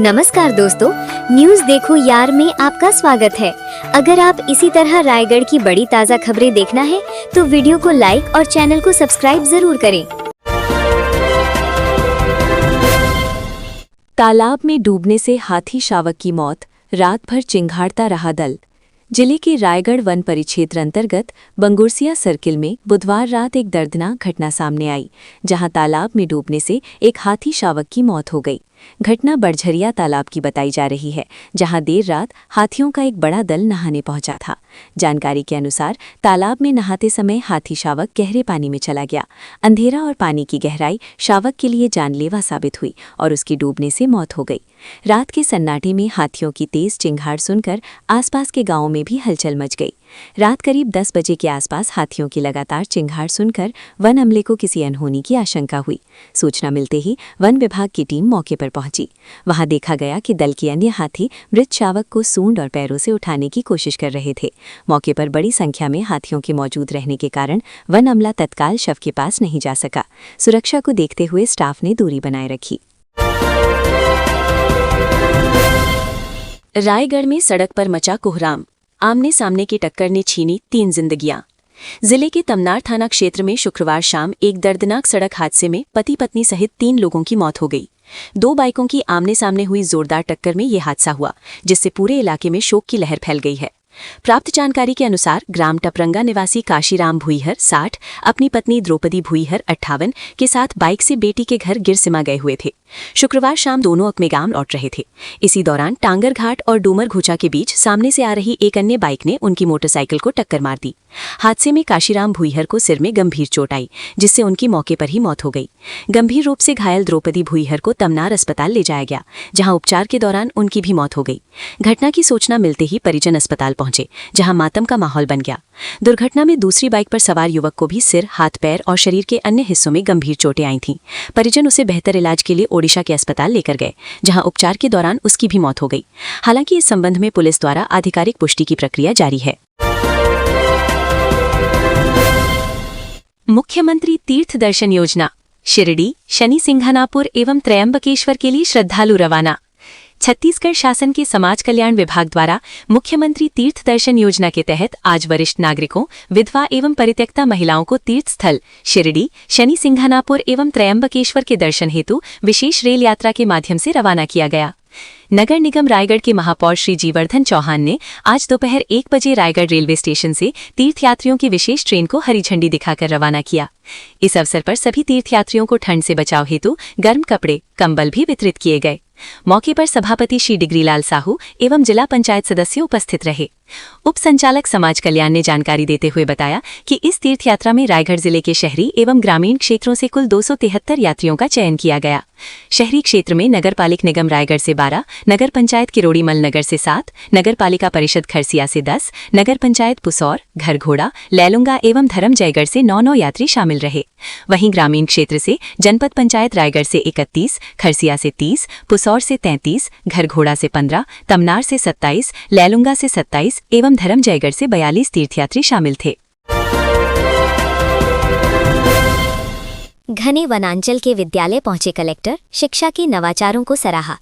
नमस्कार दोस्तों, न्यूज देखो यार में आपका स्वागत है। अगर आप इसी तरह रायगढ़ की बड़ी ताज़ा खबरें देखना है तो वीडियो को लाइक और चैनल को सब्सक्राइब जरूर करें। तालाब में डूबने से हाथी शावक की मौत, रात भर चिंगाड़ता रहा दल। जिले के रायगढ़ वन परिक्षेत्र अंतर्गत बंगुरसिया सर्किल में बुधवार रात एक दर्दनाक घटना सामने आई, जहां तालाब में डूबने से एक हाथी शावक की मौत हो गई। घटना बड़झरिया तालाब की बताई जा रही है, जहां देर रात हाथियों का एक बड़ा दल नहाने पहुंचा था। जानकारी के अनुसार तालाब में नहाते समय हाथी शावक गहरे पानी में चला गया। अंधेरा और पानी की गहराई शावक के लिए जानलेवा साबित हुई और उसकी डूबने से मौत हो गई। रात के सन्नाटे में हाथियों की तेज चिंगाड़ सुनकर आसपास के गांवों में भी हलचल मच गई। रात करीब 10 बजे के आसपास हाथियों की लगातार चिंगाड़ सुनकर वन अमले को किसी अनहोनी की आशंका हुई। सूचना मिलते ही वन विभाग की टीम मौके पर पहुंची। वहां देखा गया कि दल के अन्य हाथी मृत शावक को सूंड और पैरों से उठाने की कोशिश कर रहे थे। मौके पर बड़ी संख्या में हाथियों के मौजूद रहने के कारण वन अमला तत्काल शव के पास नहीं जा सका। सुरक्षा को देखते हुए स्टाफ ने दूरी बनाए रखी। रायगढ़ में सड़क पर मचा कोहराम, आमने सामने की टक्कर ने छीनी 3 जिंदगियां। जिले के तमनार थाना क्षेत्र में शुक्रवार शाम एक दर्दनाक सड़क हादसे में पति पत्नी सहित 3 लोगों की मौत हो गई। 2 बाइकों की आमने सामने हुई जोरदार टक्कर में यह हादसा हुआ, जिससे पूरे इलाके में शोक की लहर फैल गई है। प्राप्त जानकारी के अनुसार ग्राम टपरंगा निवासी काशीराम भुईहर 60 अपनी पत्नी द्रौपदी भुईहर 58 के साथ बाइक से बेटी के घर गिरसिमा गए हुए थे। शुक्रवार शाम दोनों अकमेगाम लौट रहे थे। इसी दौरान टांगर घाट और डूमर घुचा के बीच सामने से आ रही एक अन्य बाइक ने उनकी मोटरसाइकिल को टक्कर मार दी। हादसे में काशीराम भुईहर को सिर में गंभीर चोट आई, जिससे उनकी मौके पर ही मौत हो गई। गंभीर रूप से घायल द्रौपदी भुईहर को तमनार अस्पताल ले जाया गया, जहां उपचार के दौरान उनकी भी मौत हो गई। घटना की सूचना मिलते ही परिजन अस्पताल पहुंचे, जहां मातम का माहौल बन गया। दुर्घटना में दूसरी बाइक पर सवार युवक को भी सिर, हाथ, पैर और शरीर के अन्य हिस्सों में गंभीर चोटें आई थीं। परिजन उसे बेहतर इलाज के लिए ओडिशा के अस्पताल लेकर गए, जहां उपचार के दौरान उसकी भी मौत हो गई। हालांकि इस संबंध में पुलिस द्वारा आधिकारिक पुष्टि की प्रक्रिया जारी है। मुख्यमंत्री तीर्थ दर्शन योजना, शिरडी, शनि सिंघानापुर एवं त्रयंबकेश्वर के लिए श्रद्धालु रवाना। छत्तीसगढ़ शासन के समाज कल्याण विभाग द्वारा मुख्यमंत्री तीर्थ दर्शन योजना के तहत आज वरिष्ठ नागरिकों, विधवा एवं परित्यक्ता महिलाओं को तीर्थ स्थल शिरडी, शनि सिंघानापुर एवं त्रयंबकेश्वर के दर्शन हेतु विशेष रेल यात्रा के माध्यम से रवाना किया गया। नगर निगम रायगढ़ के महापौर श्री जीवर्धन चौहान ने आज दोपहर 1 बजे रायगढ़ रेलवे स्टेशन से तीर्थयात्रियों की विशेष ट्रेन को हरी झंडी दिखाकर रवाना किया। इस अवसर पर सभी तीर्थयात्रियों को ठंड से बचाव हेतु गर्म कपड़े, कंबल भी वितरित किए गए। मौके पर सभापति श्री डिग्रीलाल साहू एवं जिला पंचायत सदस्य उपस्थित रहे। उप संचालक समाज कल्याण ने जानकारी देते हुए बताया कि इस तीर्थयात्रा में रायगढ़ जिले के शहरी एवं ग्रामीण क्षेत्रों से कुल 273 यात्रियों का चयन किया गया। शहरी क्षेत्र में नगर पालिक निगम रायगढ़ से 12, नगर पंचायत किरोड़ीमल नगर से 7, नगर पालिका परिषद खरसिया से 10, नगर पंचायत पुसौर, घरघोड़ा, लैलुंगा एवं धर्मजयगढ़ से 9 यात्री शामिल रहे। वहीं ग्रामीण क्षेत्र से जनपद पंचायत रायगढ़ से 31, खरसिया से 30, पुसौर से 33, घरघोड़ा से 15, तमनार से 27, लैलुंगा से 27 एवं धर्मजयगढ़ से 42 तीर्थयात्री शामिल थे। घने वनांचल के विद्यालय पहुंचे कलेक्टर, शिक्षा के नवाचारों को सराहा।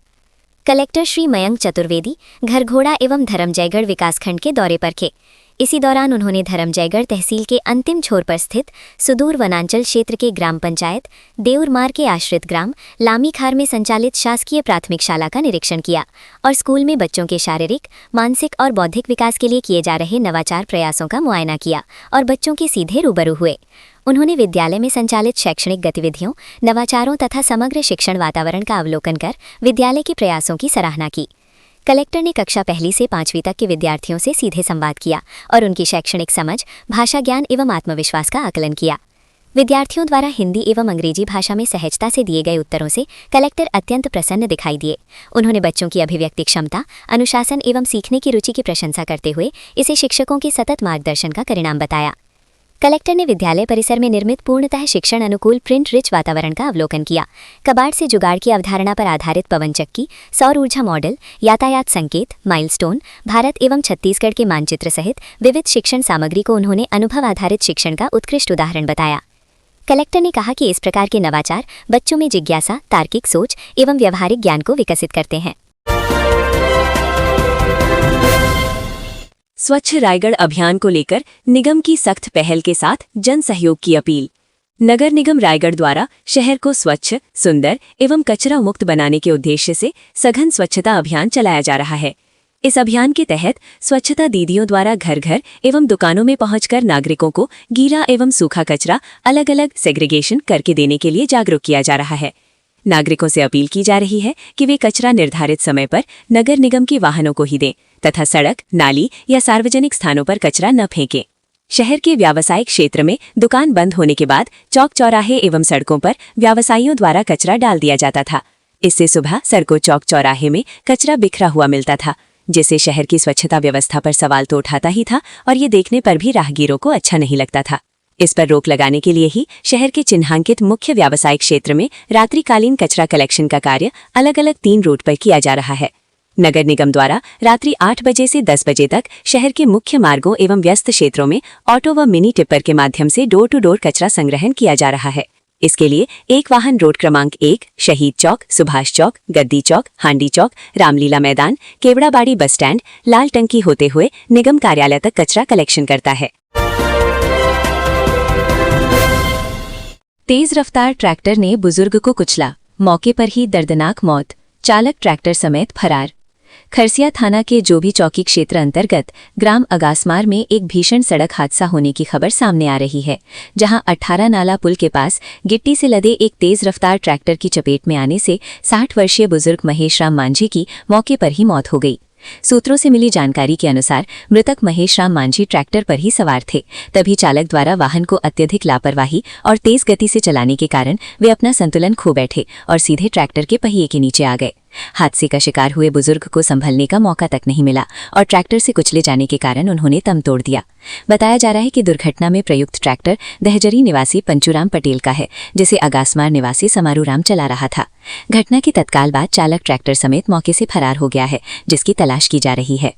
कलेक्टर श्री मयंक चतुर्वेदी घरघोड़ा एवं धर्मजयगढ़ विकासखंड के दौरे पर थे। इसी दौरान उन्होंने धर्मजयगढ़ तहसील के अंतिम छोर पर स्थित सुदूर वनांचल क्षेत्र के ग्राम पंचायत देउरमार के आश्रित ग्राम लामीखार में संचालित शासकीय प्राथमिक शाला का निरीक्षण किया और स्कूल में बच्चों के शारीरिक, मानसिक और बौद्धिक विकास के लिए किए जा रहे नवाचार प्रयासों का मुआयना किया और बच्चों के सीधे रूबरू हुए। उन्होंने विद्यालय में संचालित शैक्षणिक गतिविधियों, नवाचारों तथा समग्र शिक्षण वातावरण का अवलोकन कर विद्यालय के प्रयासों की सराहना की। कलेक्टर ने कक्षा 1 से 5वीं तक के विद्यार्थियों से सीधे संवाद किया और उनकी शैक्षणिक समझ, भाषा ज्ञान एवं आत्मविश्वास का आकलन किया। विद्यार्थियों द्वारा हिंदी एवं अंग्रेजी भाषा में सहजता से दिए गए उत्तरों से कलेक्टर अत्यंत प्रसन्न दिखाई दिए। उन्होंने बच्चों की अभिव्यक्ति क्षमता, अनुशासन एवं सीखने की रुचि की प्रशंसा करते हुए इसे शिक्षकों के सतत मार्गदर्शन का परिणाम बताया। कलेक्टर ने विद्यालय परिसर में निर्मित पूर्णतः शिक्षण अनुकूल प्रिंट रिच वातावरण का अवलोकन किया। कबाड़ से जुगाड़ की अवधारणा पर आधारित पवन चक्की, सौर ऊर्जा मॉडल, यातायात संकेत, माइलस्टोन, भारत एवं छत्तीसगढ़ के मानचित्र सहित विविध शिक्षण सामग्री को उन्होंने अनुभव आधारित शिक्षण का उत्कृष्ट उदाहरण बताया। कलेक्टर ने कहा कि इस प्रकार के नवाचार बच्चों में जिज्ञासा, तार्किक सोच एवं व्यवहारिक ज्ञान को विकसित करते हैं। स्वच्छ रायगढ़ अभियान को लेकर निगम की सख्त पहल के साथ जन सहयोग की अपील। नगर निगम रायगढ़ द्वारा शहर को स्वच्छ, सुंदर एवं कचरा मुक्त बनाने के उद्देश्य से सघन स्वच्छता अभियान चलाया जा रहा है। इस अभियान के तहत स्वच्छता दीदियों द्वारा घर घर एवं दुकानों में पहुंचकर नागरिकों को गीला एवं सूखा कचरा अलग अलग सेग्रीगेशन करके देने के लिए जागरूक किया जा रहा है। नागरिकों से अपील की जा रही है कि वे कचरा निर्धारित समय पर नगर निगम के वाहनों को ही दें तथा सड़क, नाली या सार्वजनिक स्थानों पर कचरा न फेंकें। शहर के व्यावसायिक क्षेत्र में दुकान बंद होने के बाद चौक चौराहे एवं सड़कों पर व्यवसायियों द्वारा कचरा डाल दिया जाता था। इससे सुबह सड़कों, चौक चौराहे में कचरा बिखरा हुआ मिलता था, जिससे शहर की स्वच्छता व्यवस्था पर सवाल तो उठाता ही था और ये देखने पर भी राहगीरों को अच्छा नहीं लगता था। इस पर रोक लगाने के लिए ही शहर के चिन्हांकित मुख्य व्यावसायिक क्षेत्र में रात्रिकालीन कचरा कलेक्शन का कार्य अलग अलग 3 रूट पर किया जा रहा है। नगर निगम द्वारा रात्रि 8 बजे से 10 बजे तक शहर के मुख्य मार्गों एवं व्यस्त क्षेत्रों में ऑटो व मिनी टिप्पर के माध्यम से डोर टू डोर कचरा संग्रहण किया जा रहा है। इसके लिए एक वाहन रोड क्रमांक 1, शहीद चौक, सुभाष चौक, गद्दी चौक, हांडी चौक, रामलीला मैदान, केवड़ाबाड़ी बस स्टैंड, लाल टंकी होते हुए निगम कार्यालय तक कचरा कलेक्शन करता है। तेज रफ्तार ट्रैक्टर ने बुजुर्ग को कुचला, मौके पर ही दर्दनाक मौत, चालक ट्रैक्टर समेत फरार। खरसिया थाना के जोभी चौकी क्षेत्र अंतर्गत ग्राम अगासमार में एक भीषण सड़क हादसा होने की खबर सामने आ रही है, जहां 18 नाला पुल के पास गिट्टी से लदे एक तेज रफ्तार ट्रैक्टर की चपेट में आने से 60 वर्षीय बुजुर्ग महेश राम मांझी की मौके पर ही मौत हो गई। सूत्रों से मिली जानकारी के अनुसार मृतक महेश राम मांझी ट्रैक्टर पर ही सवार थे, तभी चालक द्वारा वाहन को अत्यधिक लापरवाही और तेज गति से चलाने के कारण वे अपना संतुलन खो बैठे और सीधे ट्रैक्टर के पहिए के नीचे आ गए। हादसे का शिकार हुए बुजुर्ग को संभलने का मौका तक नहीं मिला और ट्रैक्टर से कुचले जाने के कारण उन्होंने दम तोड़ दिया। बताया जा रहा है कि दुर्घटना में प्रयुक्त ट्रैक्टर दहजरी निवासी पंचूराम पटेल का है, जिसे अगासमार निवासी समारूराम चला रहा था। घटना के तत्काल बाद चालक ट्रैक्टर समेत मौके से फरार हो गया है, जिसकी तलाश की जा रही है।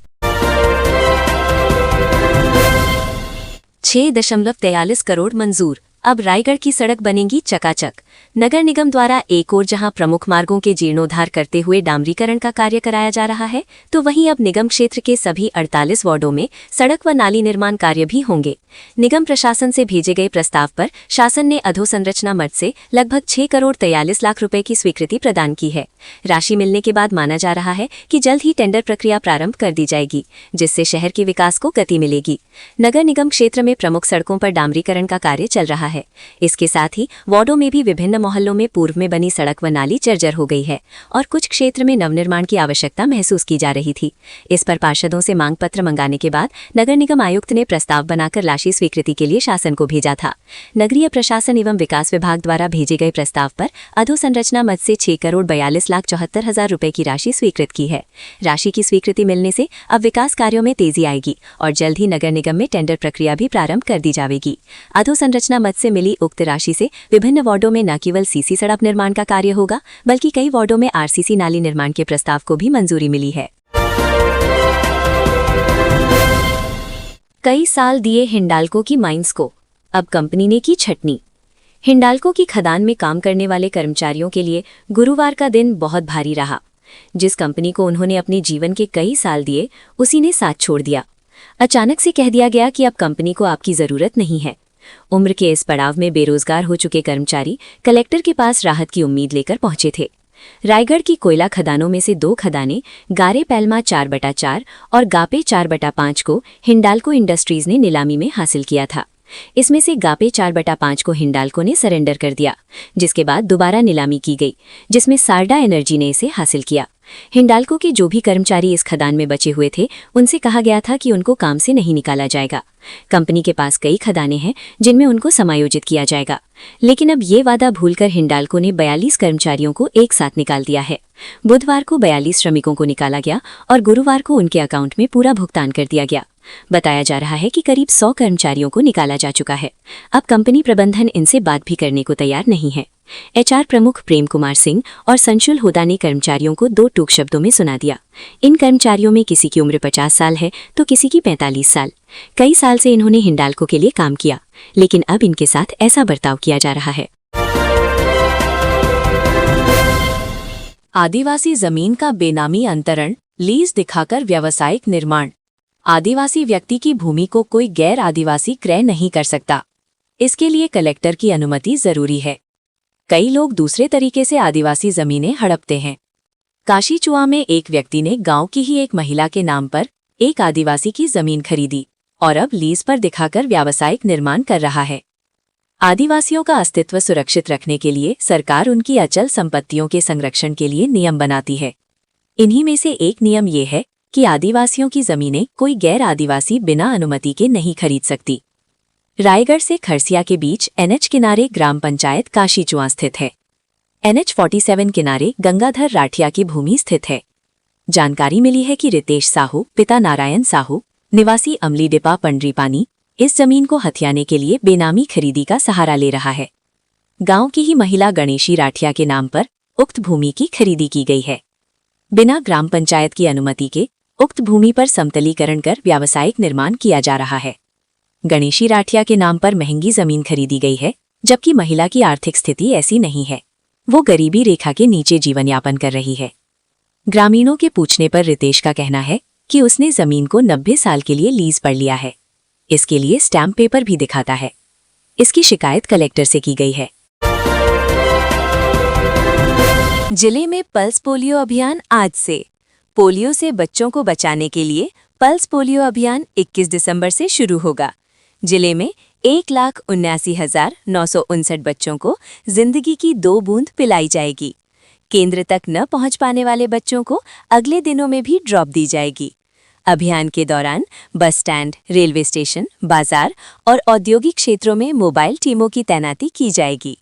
6.43 करोड़ मंजूर, अब रायगढ़ की सड़क बनेगी चकाचक। नगर निगम द्वारा एक ओर जहां प्रमुख मार्गों के जीर्णोद्धार करते हुए डामरीकरण का कार्य कराया जा रहा है, तो वहीं अब निगम क्षेत्र के सभी 48 वार्डों में सड़क व नाली निर्माण कार्य भी होंगे। निगम प्रशासन से भेजे गए प्रस्ताव पर शासन ने अधोसंरचना मद से लगभग 6 करोड़ 43 लाख रुपए की स्वीकृति प्रदान की है। राशि मिलने के बाद माना जा रहा है कि जल्द ही टेंडर प्रक्रिया प्रारंभ कर दी जाएगी, जिससे शहर के विकास को गति मिलेगी। नगर निगम क्षेत्र में प्रमुख सड़कों पर डामरीकरण का कार्य चल रहा है। इसके साथ ही वार्डों में भी विभिन्न मोहल्लों में पूर्व में बनी सड़क व नाली जर्जर हो गई है और कुछ क्षेत्र में नवनिर्माण की आवश्यकता महसूस की जा रही थी। इस पर पार्षदों से मांग पत्र मंगाने के बाद नगर निगम आयुक्त ने प्रस्ताव बनाकर राशि स्वीकृति के लिए शासन को भेजा था। नगरीय प्रशासन एवं विकास विभाग द्वारा भेजे गए प्रस्ताव पर अधोसंरचना मद से 6 करोड़ 42,74,000 रुपए की राशि स्वीकृत की है। राशि की स्वीकृति मिलने से अब विकास कार्यों में तेजी आएगी और जल्द ही नगर निगम में टेंडर प्रक्रिया भी प्रारंभ कर दी जाएगी। अधोसंरचना मद से मिली उक्त राशि से विभिन्न वार्डों में न केवल सीसी सड़क निर्माण का कार्य होगा, बल्कि कई वार्डों में आरसीसी नाली निर्माण के प्रस्ताव को भी मंजूरी मिली है। कई साल दिए हिंडाल्को की माइंस को, अब कंपनी ने की छटनी। हिंडाल्को की खदान में काम करने वाले कर्मचारियों के लिए गुरुवार का दिन बहुत भारी रहा। जिस कंपनी को उन्होंने अपने जीवन के कई साल दिए, उसी ने साथ छोड़ दिया। अचानक से कह दिया गया कि अब कंपनी को आपकी जरूरत नहीं है। उम्र के इस पड़ाव में बेरोजगार हो चुके कर्मचारी कलेक्टर के पास राहत की उम्मीद लेकर पहुंचे थे। रायगढ़ की कोयला खदानों में से 2 खदानें गारे पैलमा 4/4 और गापे 4/5 को हिंडाल्को इंडस्ट्रीज ने नीलामी में हासिल किया था। इसमें से गापे 4/5 को हिंडाल्को ने सरेंडर कर दिया, जिसके बाद दोबारा नीलामी की गई, जिसमें सारडा एनर्जी ने इसे हासिल किया। हिंडाल्को के जो भी कर्मचारी इस खदान में बचे हुए थे, उनसे कहा गया था कि उनको काम से नहीं निकाला जाएगा। कंपनी के पास कई खदानें हैं जिनमें उनको समायोजित किया जाएगा, लेकिन अब ये वादा भूलकर हिंडाल्को ने 42 कर्मचारियों को एक साथ निकाल दिया है। बुधवार को 42 श्रमिकों को निकाला गया और गुरुवार को उनके अकाउंट में पूरा भुगतान कर दिया गया। बताया जा रहा है कि करीब 100 कर्मचारियों को निकाला जा चुका है। अब कंपनी प्रबंधन इनसे बात भी करने को तैयार नहीं है। एचआर प्रमुख प्रेम कुमार सिंह और संशुल हुदा ने कर्मचारियों को 2 टूक शब्दों में सुना दिया। इन कर्मचारियों में किसी की उम्र 50 साल है तो किसी की 45 साल। कई साल से इन्होंने हिंडाल्को के लिए काम किया, लेकिन अब इनके साथ ऐसा बर्ताव किया जा रहा है। आदिवासी जमीन का बेनामी अंतरण, लीज दिखाकर व्यावसायिक निर्माण। आदिवासी व्यक्ति की भूमि को कोई गैर आदिवासी क्रय नहीं कर सकता। इसके लिए कलेक्टर की अनुमति जरूरी है। कई लोग दूसरे तरीके से आदिवासी जमीनें हड़पते हैं। काशीचुआ में एक व्यक्ति ने गांव की ही एक महिला के नाम पर एक आदिवासी की जमीन खरीदी और अब लीज पर दिखाकर व्यावसायिक निर्माण कर रहा है। आदिवासियों का अस्तित्व सुरक्षित रखने के लिए सरकार उनकी अचल संपत्तियों के संरक्षण के लिए नियम बनाती है। इन्हीं में से एक नियम ये है कि आदिवासियों की जमीनें कोई गैर आदिवासी बिना अनुमति के नहीं खरीद सकती। रायगढ़ से खरसिया के बीच NH किनारे ग्राम पंचायत काशीचुआ स्थित है। NH 47 किनारे गंगाधर राठिया की भूमि स्थित है। जानकारी मिली है कि रितेश साहू पिता नारायण साहू निवासी अमलीडिपा पंडरीपानी इस जमीन को हथियाने के लिए बेनामी खरीदी का सहारा ले रहा है। गांव की ही महिला गणेशी राठिया के नाम पर उक्त भूमि की खरीदी की गई है। बिना ग्राम पंचायत की अनुमति के उक्त भूमि पर समतलीकरण कर व्यावसायिक निर्माण किया जा रहा है। गणेशी राठिया के नाम पर महंगी जमीन खरीदी गई है, जबकि महिला की आर्थिक स्थिति ऐसी नहीं है। वो गरीबी रेखा के नीचे जीवन यापन कर रही है। ग्रामीणों के पूछने पर रितेश का कहना है कि उसने जमीन को 90 साल के लिए लीज पर लिया है। इसके लिए स्टैम्प पेपर भी दिखाता है। इसकी शिकायत कलेक्टर से की गई है। जिले में पल्स पोलियो अभियान आज से। पोलियो से बच्चों को बचाने के लिए पल्स पोलियो अभियान 21 दिसंबर से शुरू होगा। जिले में 1,79,959 बच्चों को जिंदगी की 2 बूंद पिलाई जाएगी। केंद्र तक न पहुंच पाने वाले बच्चों को अगले दिनों में भी ड्रॉप दी जाएगी। अभियान के दौरान बस स्टैंड, रेलवे स्टेशन, बाजार और औद्योगिक क्षेत्रों में मोबाइल टीमों की तैनाती की जाएगी।